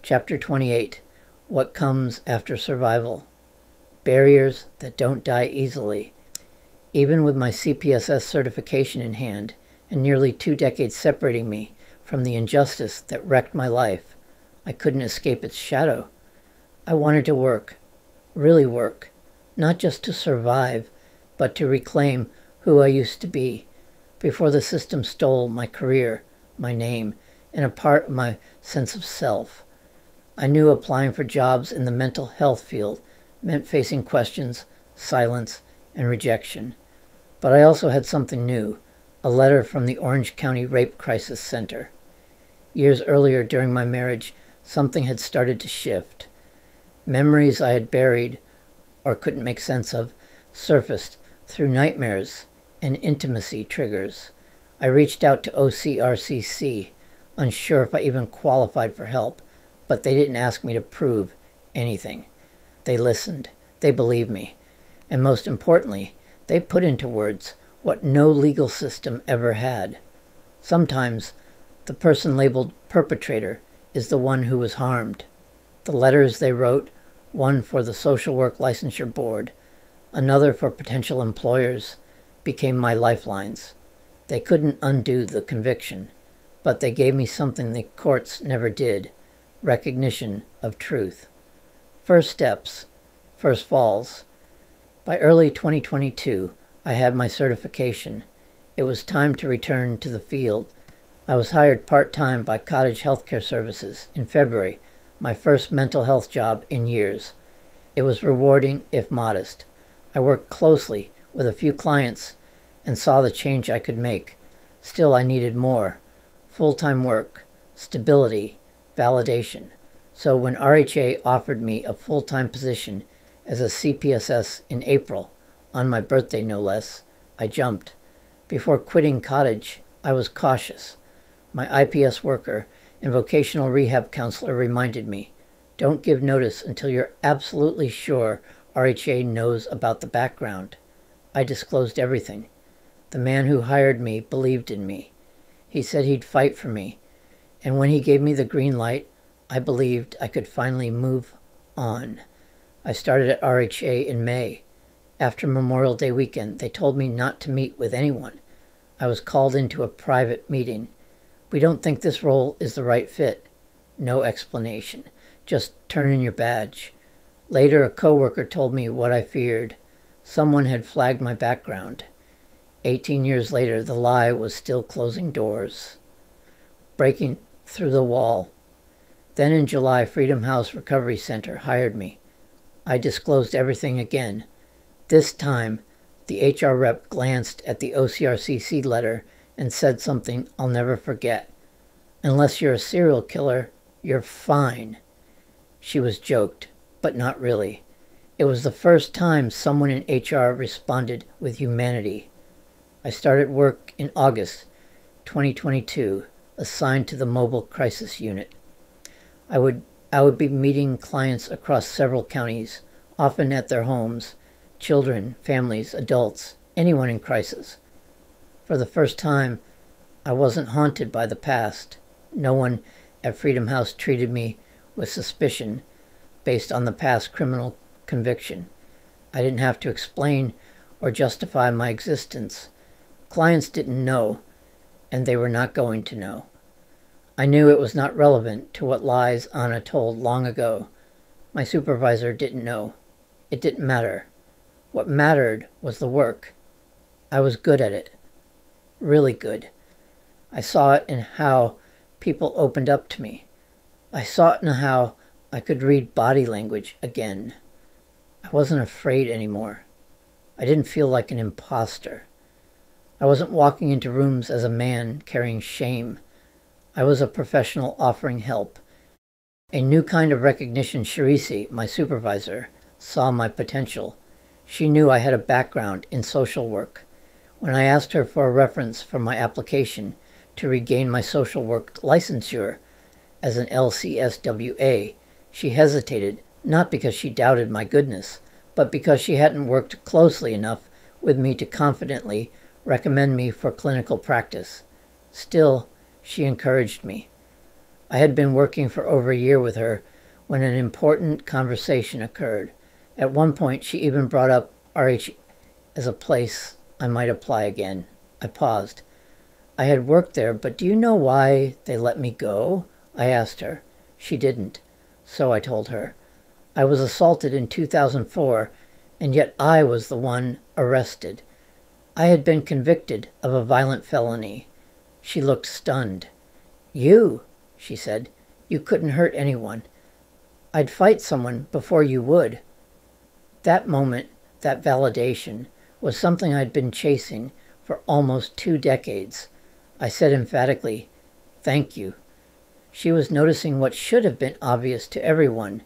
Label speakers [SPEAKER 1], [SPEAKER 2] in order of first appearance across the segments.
[SPEAKER 1] Chapter 28. What Comes After Survival. Barriers that don't die easily. Even with my CPSS certification in hand and nearly 2 decades separating me from the injustice that wrecked my life, I couldn't escape its shadow. I wanted to work, really work, not just to survive, but to reclaim who I used to be before the system stole my career, my name, and a part of my sense of self. I knew applying for jobs in the mental health field meant facing questions, silence, and rejection. But I also had something new, a letter from the Orange County Rape Crisis Center. Years earlier during my marriage, something had started to shift. Memories I had buried or couldn't make sense of surfaced through nightmares and intimacy triggers. I reached out to OCRCC, unsure if I even qualified for help, but they didn't ask me to prove anything. They listened, they believed me, and most importantly, they put into words what no legal system ever had. Sometimes the person labeled perpetrator is the one who was harmed. The letters they wrote, one for the Social Work Licensure Board, another for potential employers, became my lifelines. They couldn't undo the conviction, but they gave me something the courts never did: recognition of truth. First steps, first falls. By early 2022, I had my certification. It was time to return to the field. I was hired part-time by Cottage Healthcare Services in February, my first mental health job in years. It was rewarding, if modest. I worked closely with a few clients and saw the change I could make. Still, I needed more: full-time work, stability, validation. So when RHA offered me a full-time position as a CPSS in April, on my birthday no less, I jumped. Before quitting Cottage, I was cautious. My IPS worker and vocational rehab counselor reminded me, don't give notice until you're absolutely sure RHA knows about the background. I disclosed everything. The man who hired me believed in me. He said he'd fight for me, and when he gave me the green light, I believed I could finally move on. I started at RHA in May. After Memorial Day weekend, they told me not to meet with anyone. I was called into a private meeting. We don't think this role is the right fit. No explanation. Just turn in your badge. Later, a coworker told me what I feared. Someone had flagged my background. 18 years later, the lie was still closing doors, breaking through the wall. Then in July, Freedom House Recovery Center hired me. I disclosed everything again. This time, the HR rep glanced at the OCRCC letter and said something I'll never forget. Unless you're a serial killer, you're fine. She was joked, but not really. It was the first time someone in HR responded with humanity. I started work in August 2022, assigned to the Mobile Crisis Unit. I would be meeting clients across several counties, often at their homes, children, families, adults, anyone in crisis. For the first time, I wasn't haunted by the past. No one at Freedom House treated me with suspicion based on the past criminal conviction. I didn't have to explain or justify my existence. Clients didn't know, and they were not going to know. I knew it was not relevant to what lies Anna told long ago. My supervisor didn't know. It didn't matter. What mattered was the work. I was good at it. Really good. I saw it in how people opened up to me. I saw it in how I could read body language again. I wasn't afraid anymore. I didn't feel like an imposter. I wasn't walking into rooms as a man carrying shame. I was a professional offering help. A new kind of recognition. Sharisi, my supervisor, saw my potential. She knew I had a background in social work. When I asked her for a reference for my application to regain my social work licensure as an LCSWA, she hesitated, not because she doubted my goodness, but because she hadn't worked closely enough with me to confidently recommend me for clinical practice. Still, she encouraged me. I had been working for over a year with her when an important conversation occurred. At one point, she even brought up RH as a place I might apply again. I paused. I had worked there, but do you know why they let me go? I asked her. She didn't. So I told her. I was assaulted in 2004, and yet I was the one arrested. I had been convicted of a violent felony. She looked stunned. You, she said, you couldn't hurt anyone. I'd fight someone before you would. That moment, that validation, was something I'd been chasing for almost 2 decades. I said emphatically, thank you. She was noticing what should have been obvious to everyone,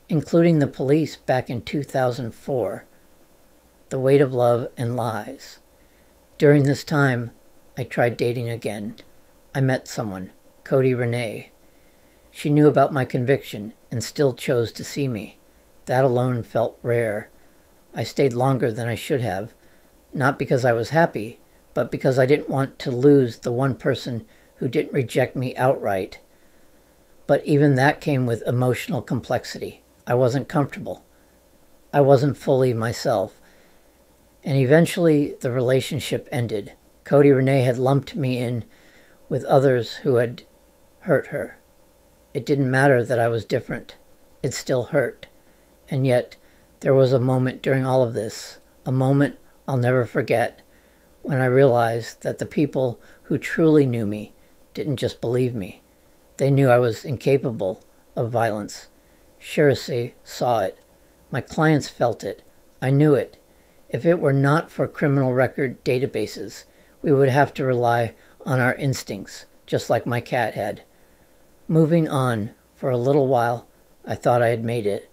[SPEAKER 1] including the police back in 2004. The weight of love and lies. During this time, I tried dating again. I met someone, Cody Renee. She knew about my conviction and still chose to see me. That alone felt rare. I stayed longer than I should have, not because I was happy, but because I didn't want to lose the one person who didn't reject me outright. But even that came with emotional complexity. I wasn't comfortable. I wasn't fully myself. And eventually the relationship ended. Cody Renee had lumped me in with others who had hurt her. It didn't matter that I was different. It still hurt. And yet there was a moment during all of this, a moment I'll never forget, when I realized that the people who truly knew me didn't just believe me. They knew I was incapable of violence. Shirase saw it. My clients felt it. I knew it. If it were not for criminal record databases, we would have to rely on our instincts, just like my cat had. Moving on, for a little while, I thought I had made it.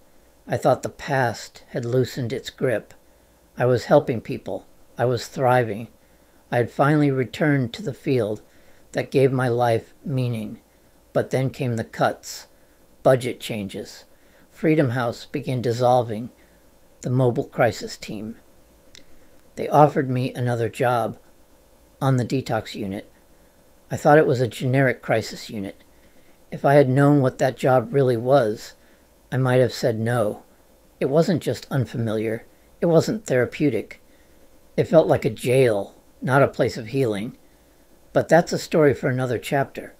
[SPEAKER 1] I thought the past had loosened its grip. I was helping people. I was thriving. I had finally returned to the field that gave my life meaning. But then came the cuts, budget changes. Freedom House began dissolving the mobile crisis team. They offered me another job on the detox unit. I thought it was a generic crisis unit. If I had known what that job really was, I might have said no. It wasn't just unfamiliar. It wasn't therapeutic. It felt like a jail, not a place of healing. But that's a story for another chapter.